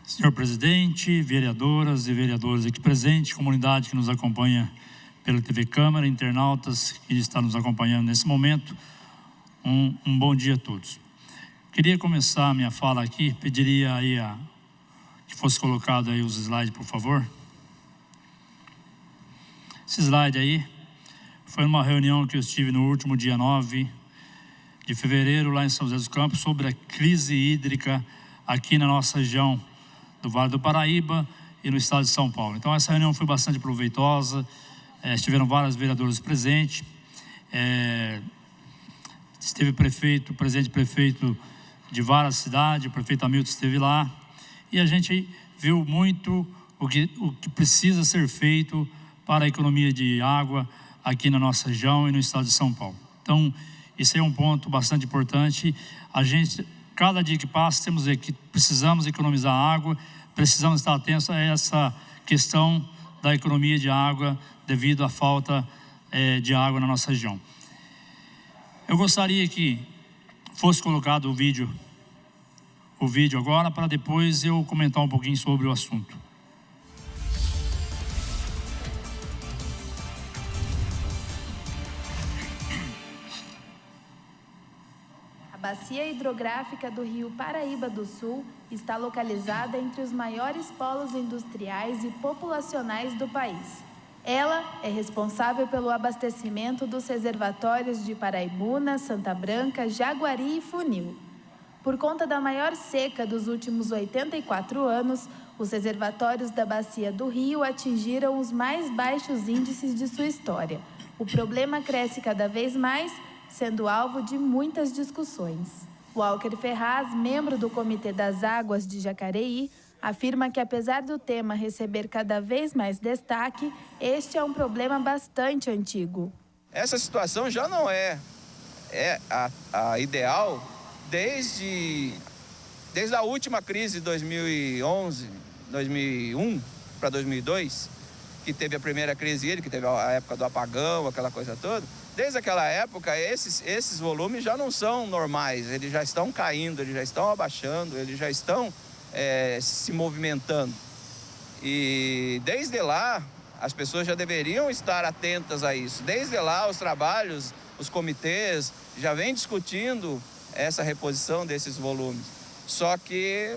Senhor presidente, vereadoras e vereadores aqui presentes, comunidade que nos acompanha pela TV Câmara, internautas que estão nos acompanhando nesse momento, um bom dia a todos. Queria começar a minha fala aqui, pediria aí que fosse colocado aí os slides, por favor. Esse slide aí foi uma reunião que eu estive no último dia 9 de fevereiro, lá em São José dos Campos, sobre a crise hídrica aqui na nossa região do Vale do Paraíba e no estado de São Paulo. Então, essa reunião foi bastante proveitosa, estiveram vários vereadores presentes, esteve presidente prefeito de várias cidades, o prefeito Hamilton esteve lá, e a gente viu muito o que precisa ser feito para a economia de água aqui na nossa região e no estado de São Paulo. Então, esse é um ponto bastante importante. A gente, cada dia que passa, temos que precisamos economizar água, precisamos estar atentos a essa questão da economia de água devido à falta de água na nossa região. Eu gostaria que fosse colocado o vídeo agora, para depois eu comentar um pouquinho sobre o assunto. A bacia hidrográfica do Rio Paraíba do Sul está localizada entre os maiores polos industriais e populacionais do país. Ela é responsável pelo abastecimento dos reservatórios de Paraibuna, Santa Branca, Jaguari e Funil. Por conta da maior seca dos últimos 84 anos, os reservatórios da bacia do Rio atingiram os mais baixos índices de sua história. O problema cresce cada vez mais, sendo alvo de muitas discussões. Walker Ferraz, membro do Comitê das Águas de Jacareí, afirma que, apesar do tema receber cada vez mais destaque, este é um problema bastante antigo. Essa situação já não é a ideal desde a última crise de 2011, 2001 para 2002, que teve a primeira crise hídrica, que teve a época do apagão, aquela coisa toda. Desde aquela época, esses volumes já não são normais, eles já estão caindo, eles já estão abaixando, eles já estão se movimentando. E desde lá, as pessoas já deveriam estar atentas a isso. Desde lá, os trabalhos, os comitês já vêm discutindo essa reposição desses volumes. Só que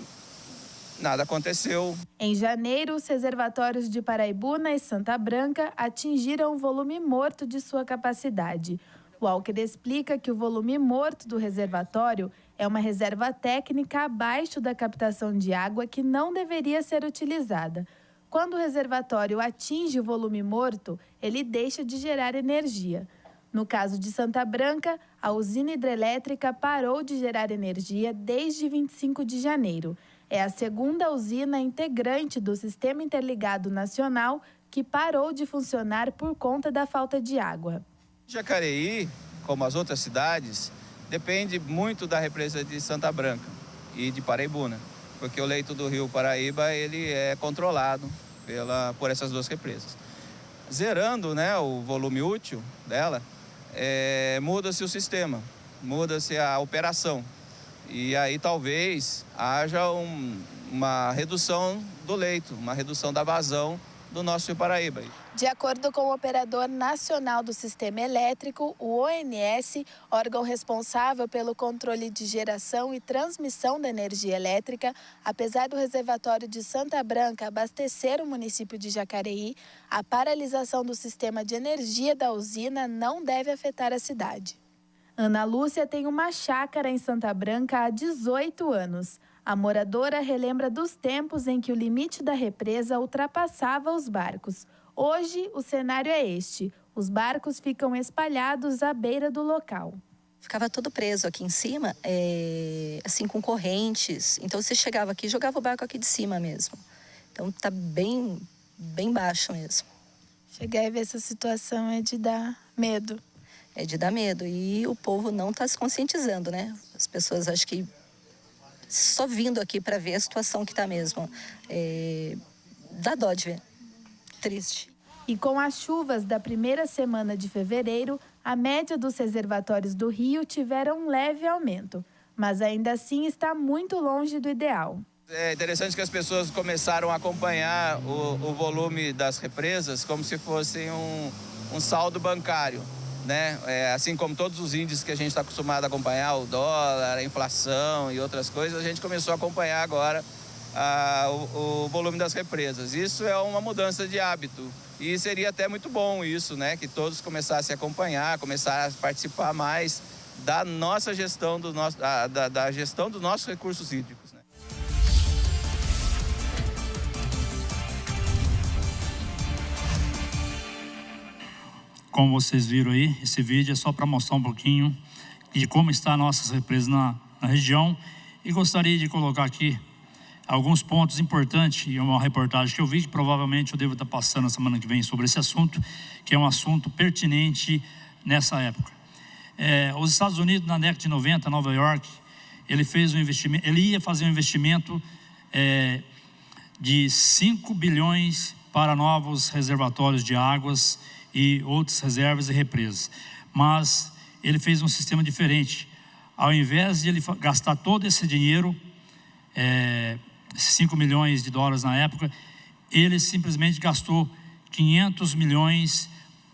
nada aconteceu. Em janeiro, os reservatórios de Paraibuna e Santa Branca atingiram o volume morto de sua capacidade. Walker explica que o volume morto do reservatório é uma reserva técnica abaixo da captação de água que não deveria ser utilizada. Quando o reservatório atinge o volume morto, ele deixa de gerar energia. No caso de Santa Branca, a usina hidrelétrica parou de gerar energia desde 25 de janeiro. É a segunda usina integrante do Sistema Interligado Nacional que parou de funcionar por conta da falta de água. Jacareí, como as outras cidades, depende muito da represa de Santa Branca e de Paraibuna, porque o leito do rio Paraíba ele é controlado por essas duas represas. Zerando, né, o volume útil dela, muda-se o sistema, muda-se a operação. E aí talvez haja uma redução do leito, uma redução da vazão do nosso Rio Paraíba. De acordo com o Operador Nacional do Sistema Elétrico, o ONS, órgão responsável pelo controle de geração e transmissão da energia elétrica, apesar do reservatório de Santa Branca abastecer o município de Jacareí, a paralisação do sistema de energia da usina não deve afetar a cidade. Ana Lúcia tem uma chácara em Santa Branca há 18 anos. A moradora relembra dos tempos em que o limite da represa ultrapassava os barcos. Hoje, o cenário é este. Os barcos ficam espalhados à beira do local. Ficava todo preso aqui em cima, assim, com correntes. Então, você chegava aqui e jogava o barco aqui de cima mesmo. Então, tá bem baixo mesmo. Chegar e ver essa situação é de dar medo. É de dar medo. E o povo não está se conscientizando, né? As pessoas, acho que só vindo aqui para ver a situação que está mesmo. Dá dó de ver. Triste. E com as chuvas da primeira semana de fevereiro, a média dos reservatórios do Rio tiveram um leve aumento, mas ainda assim está muito longe do ideal. É interessante que as pessoas começaram a acompanhar o volume das represas como se fosse um saldo bancário, né? Assim como todos os índices que a gente está acostumado a acompanhar, o dólar, a inflação e outras coisas, a gente começou a acompanhar agora o volume das represas. Isso é uma mudança de hábito e seria até muito bom isso, né? Que todos começassem a acompanhar, começassem a participar mais da nossa gestão, da gestão dos nossos recursos hídricos, né? Como vocês viram aí, esse vídeo é só para mostrar um pouquinho de como está nossas represas na região, e gostaria de colocar aqui alguns pontos importantes e uma reportagem que eu vi, que provavelmente eu devo estar passando na semana que vem sobre esse assunto, que é um assunto pertinente nessa época. Os Estados Unidos, na década de 90, Nova York, ele ia fazer um investimento de 5 bilhões para novos reservatórios de águas e outras reservas e represas. Mas ele fez um sistema diferente. Ao invés de ele gastar todo esse dinheiro, 5 milhões de dólares na época, ele simplesmente gastou 500 milhões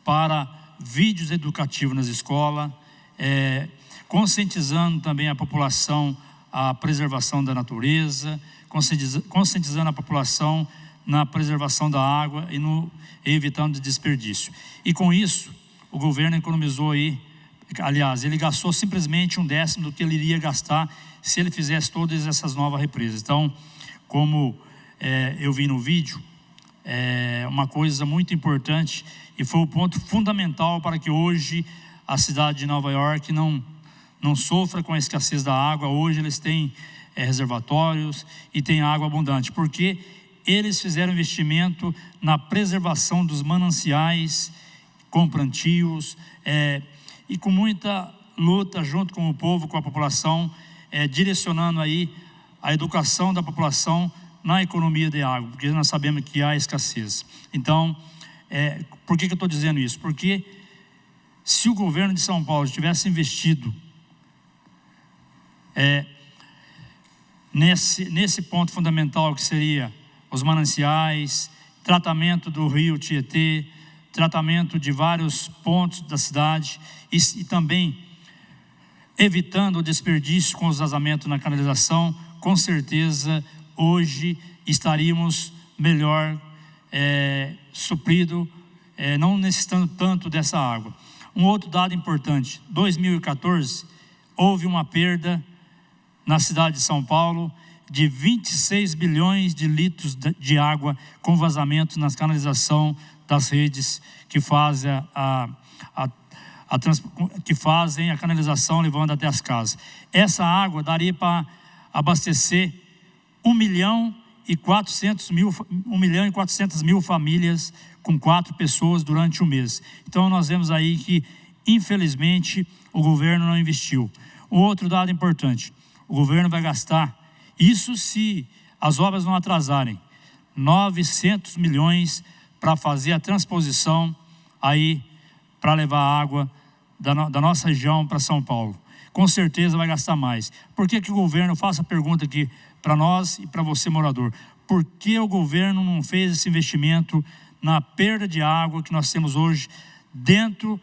para vídeos educativos nas escolas, conscientizando também a população à preservação da natureza, conscientizando a população na preservação da água e evitando desperdício. E com isso, o governo economizou aí, aliás, ele gastou simplesmente 1/10 do que ele iria gastar se ele fizesse todas essas novas represas. Então, como eu vi no vídeo, uma coisa muito importante, e foi o ponto fundamental para que hoje a cidade de Nova York não sofra com a escassez da água. Hoje eles têm reservatórios e têm água abundante, porque eles fizeram investimento na preservação dos mananciais, com plantios, e com muita luta junto com o povo, com a população, direcionando aí a educação da população na economia de água, porque nós sabemos que há escassez. Então, por que eu estou dizendo isso? Porque se o governo de São Paulo tivesse investido nesse ponto fundamental, que seria os mananciais, tratamento do rio Tietê, tratamento de vários pontos da cidade e também evitando o desperdício com os vazamentos na canalização, com certeza hoje estaríamos melhor suprido, não necessitando tanto dessa água. Um outro dado importante: 2014 houve uma perda na cidade de São Paulo de 26 bilhões de litros de água com vazamento nas canalização das redes que fazem que fazem a canalização levando até as casas. Essa água daria para abastecer 1.400.000 famílias com 4 pessoas durante um mês. Então nós vemos aí que, infelizmente, o governo não investiu. Um outro dado importante: o governo vai gastar, isso se as obras não atrasarem, 900 milhões para fazer a transposição aí, para levar água da nossa região para São Paulo. Com certeza vai gastar mais. Por que o governo, faça a pergunta aqui para nós e para você, morador, por que o governo não fez esse investimento na perda de água que nós temos hoje dentro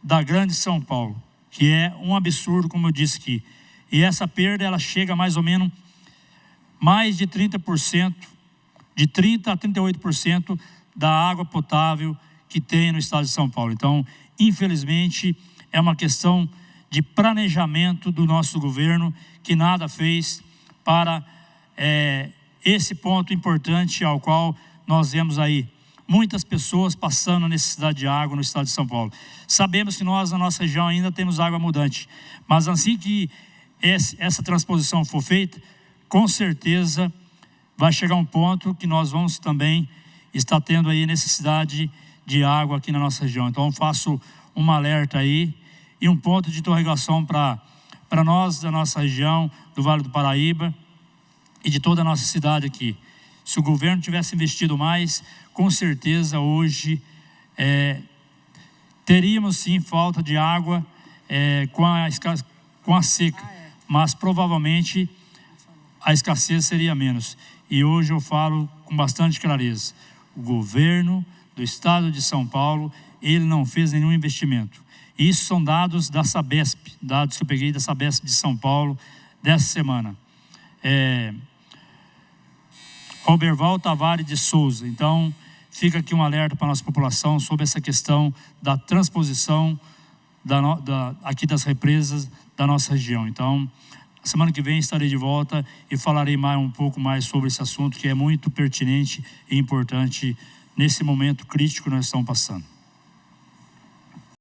da grande São Paulo, que é um absurdo, como eu disse aqui. E essa perda, ela chega a mais ou menos mais de 30%, de 30% a 38% da água potável que tem no estado de São Paulo. Então, infelizmente, é uma questão de planejamento do nosso governo, que nada fez para esse ponto importante, ao qual nós vemos aí muitas pessoas passando necessidade de água no estado de São Paulo. Sabemos que nós, na nossa região, ainda temos água abundante, mas assim que essa transposição for feita, com certeza vai chegar um ponto que nós vamos também estar tendo aí necessidade de água aqui na nossa região. Então, faço um alerta aí e um ponto de interrogação para nós da nossa região, do Vale do Paraíba e de toda a nossa cidade aqui. Se o governo tivesse investido mais, com certeza hoje teríamos sim falta de água com a seca, mas provavelmente a escassez seria menos. E hoje eu falo com bastante clareza. O governo do estado de São Paulo, ele não fez nenhum investimento. Isso são dados da Sabesp, dados que eu peguei da Sabesp de São Paulo dessa semana. Roberval Tavares de Souza. Então, fica aqui um alerta para a nossa população sobre essa questão da transposição aqui das represas da nossa região. Então, semana que vem estarei de volta e falarei um pouco mais sobre esse assunto que é muito pertinente e importante nesse momento crítico que nós estamos passando.